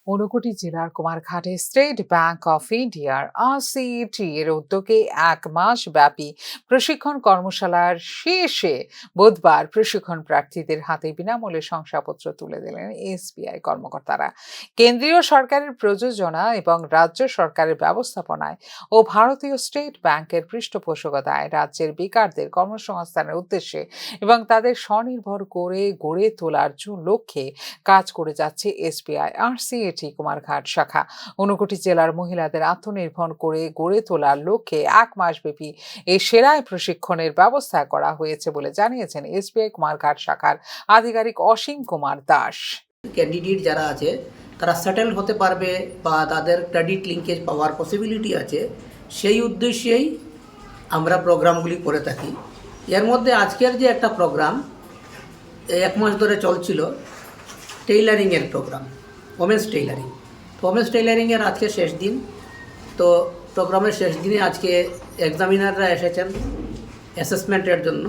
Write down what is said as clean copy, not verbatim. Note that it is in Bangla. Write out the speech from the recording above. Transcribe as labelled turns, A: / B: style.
A: ঊনকোটি জেলার কুমারঘাটে স্টেট ব্যাংক অফ ইন্ডিয়ার আরসিইটি এর উদ্যোগে 1 মাস ব্যাপী প্রশিক্ষণ কর্মশালার শেষে বুধবার প্রশিক্ষণ প্রার্থীদের হাতে বিনামূল্যে শংসাপত্র তুলে দিলেন এসবিআই কর্মকর্তারা। কেন্দ্রীয় সরকারের প্রযোজনা এবং রাজ্য সরকারের ব্যবস্থাপনায় ও ভারতীয় স্টেট ব্যাংকের পৃষ্ঠপোষকতায় রাজ্যের বেকারদের কর্মসংস্থানের উদ্দেশ্যে এবং তাদের স্বনির্ভর করে গড়ে তোলার লক্ষ্যে কাজ করে যাচ্ছে এসবিআই আরসিইটি কুমারঘাট শাখা। ঊনকোটি জেলার মহিলাদের আত্মনির্ভর করে গড়ে তোলার লক্ষ্যে 1 মাস ব্যাপী এই সেরাই প্রশিক্ষণের ব্যবস্থা করা হয়েছে বলে জানিয়েছেন এসবিআই কুমারঘাট শাখার আধিকারিক অসীম কুমার দাস।
B: ক্যান্ডিডেট যারা আছে তারা সেটেল হতে পারবে বা তাদের ক্রেডিট লিঙ্কেজ পাওয়ার পসিবিলিটি আছে, সেই উদ্দেশ্যেই আমরা প্রোগ্রামগুলি করে থাকি। এর মধ্যে আজকের যে একটা প্রোগ্রাম 1 মাস ধরে চলছিল, টেইলারিংয়ের প্রোগ্রাম, ওমেন্স টেইলারিং। তো ওমেন্স টেইলারিংয়ের আজকে শেষ দিন। তো প্রোগ্রামের শেষ দিনে আজকে এক্সামিনাররা এসেছেন অ্যাসেসমেন্টের জন্য।